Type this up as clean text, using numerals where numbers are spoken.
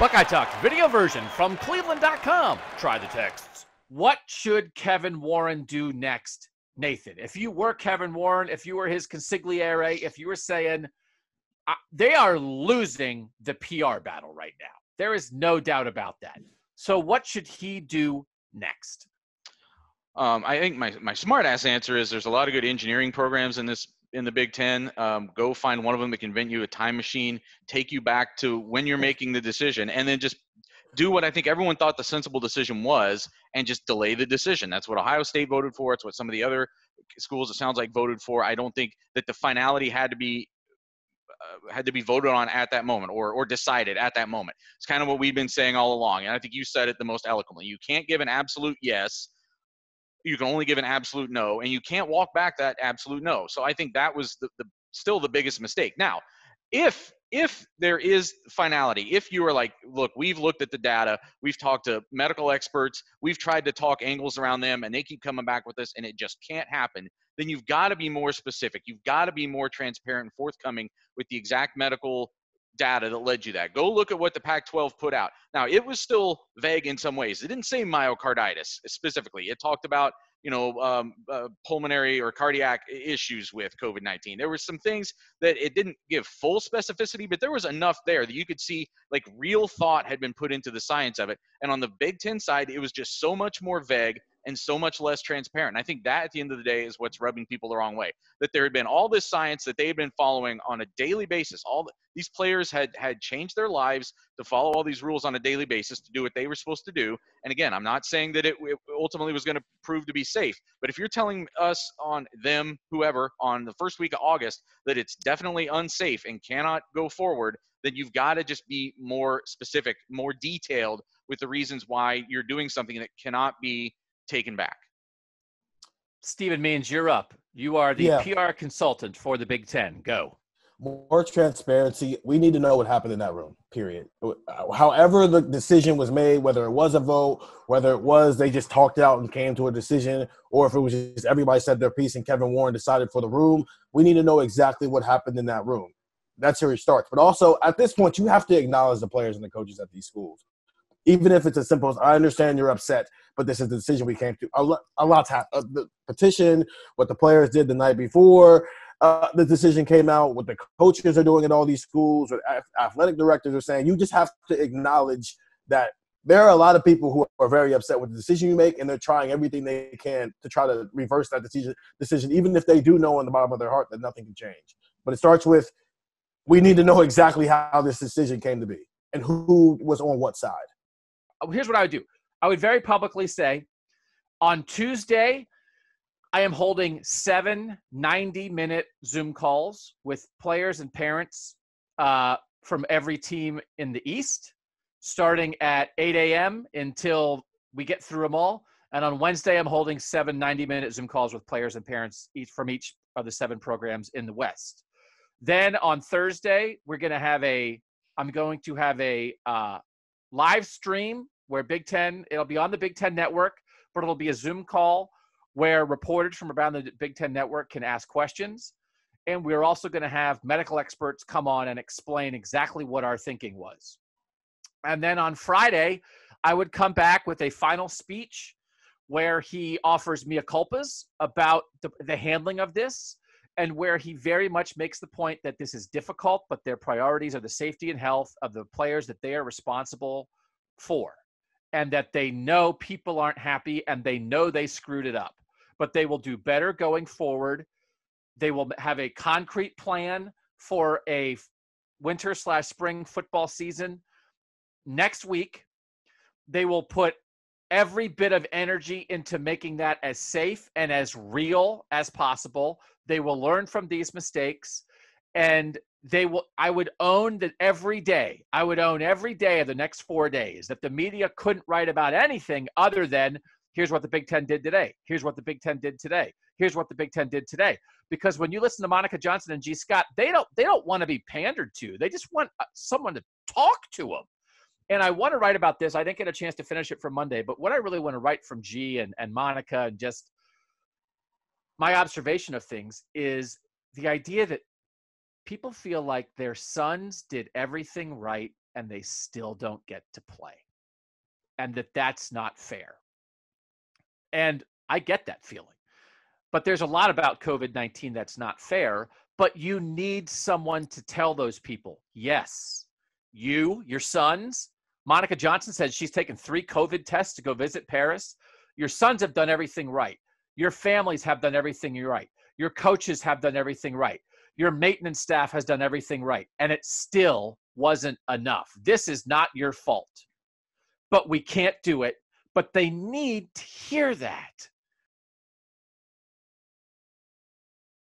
Buckeye Talk video version from cleveland.com. Try the texts. What should Kevin Warren do next, Nathan? If you were Kevin Warren, if you were his consigliere, if you were saying they are losing the PR battle right now, there is no doubt about that. So what should he do next? I think my smart ass answer is there's a lot of good engineering programs in the Big Ten. Go find one of them that can invent you a time machine, take you back to when you're making the decision, and then just do what I think everyone thought the sensible decision was, and just delay the decision. That's what Ohio State voted for. It's what some of the other schools, it sounds like, voted for. I don't think that the finality had to be voted on at that moment or decided at that moment. It's kind of what we've been saying all along, and I think you said it the most eloquently. You can't give an absolute yes. You can only give an absolute no, and you can't walk back that absolute no. So I think that was still the biggest mistake. Now, if there is finality, if you are like, look, we've looked at the data, we've talked to medical experts, we've tried to talk angles around them, and they keep coming back with this, and it just can't happen, then you've got to be more specific. You've got to be more transparent and forthcoming with the exact medical data that led you that. Go look at what the Pac-12 put out. Now, it was still vague in some ways. It didn't say myocarditis specifically. It talked about, pulmonary or cardiac issues with COVID-19. There were some things that it didn't give full specificity, but there was enough there that you could see like real thought had been put into the science of it. And on the Big Ten side, it was just so much more vague and so much less transparent. And I think that at the end of the day is what's rubbing people the wrong way, that there had been all this science that they had been following on a daily basis. These players had changed their lives to follow all these rules on a daily basis to do what they were supposed to do. And again, I'm not saying that it ultimately was going to prove to be safe, but if you're telling us on them, whoever, on the first week of August, that it's definitely unsafe and cannot go forward, then you've got to just be more specific, more detailed with the reasons why you're doing something that cannot be taken back. Stephen Means, you're up. You are the PR consultant for the Big Ten. Go. More transparency. We need to know what happened in that room, period. However the decision was made, whether it was a vote, whether it was they just talked out and came to a decision, or if it was just everybody said their piece and Kevin Warren decided for the room, we need to know exactly what happened in that room. That's where it starts. But also, at this point, you have to acknowledge the players and the coaches at these schools. Even if it's as simple as, I understand you're upset, but this is the decision we came to. A lot's happened. The petition, what the players did the night before, the decision came out, what the coaches are doing at all these schools, what athletic directors are saying. You just have to acknowledge that there are a lot of people who are very upset with the decision you make, and they're trying everything they can to try to reverse that decision, even if they do know in the bottom of their heart that nothing can change. But it starts with, we need to know exactly how this decision came to be and who was on what side. Here's what I would do. I would very publicly say, on Tuesday, I am holding 7 90-minute Zoom calls with players and parents from every team in the East, starting at 8 a.m. until we get through them all. And on Wednesday, I'm holding 7 90-minute Zoom calls with players and parents from each of the 7 programs in the West. Then on Thursday, I'm going to have a live stream where it'll be on the Big Ten Network, but it'll be a Zoom call where reporters from around the Big Ten Network can ask questions. And we're also going to have medical experts come on and explain exactly what our thinking was. And then on Friday, I would come back with a final speech where he offers mea culpas about the handling of this, and where he very much makes the point that this is difficult, but their priorities are the safety and health of the players that they are responsible for, and that they know people aren't happy and they know they screwed it up, but they will do better going forward. They will have a concrete plan for a winter/spring football season next week. They will put every bit of energy into making that as safe and as real as possible. They will learn from these mistakes, and I would own that every day. I would own every day of the next 4 days that the media couldn't write about anything other than, here's what the Big Ten did today. Here's what the Big Ten did today. Here's what the Big Ten did today. Because when you listen to Monica Johnson and G. Scott, they don't want to be pandered to. They just want someone to talk to them. And I want to write about this. I didn't get a chance to finish it for Monday, but what I really want to write from G and Monica, and just my observation of things, is the idea that people feel like their sons did everything right and they still don't get to play, and that's not fair. And I get that feeling. But there's a lot about COVID-19 that's not fair, but you need someone to tell those people, yes, your sons, Monica Johnson said she's taken 3 COVID tests to go visit Paris. Your sons have done everything right. Your families have done everything right. Your coaches have done everything right. Your maintenance staff has done everything right. And it still wasn't enough. This is not your fault. But we can't do it. But they need to hear that.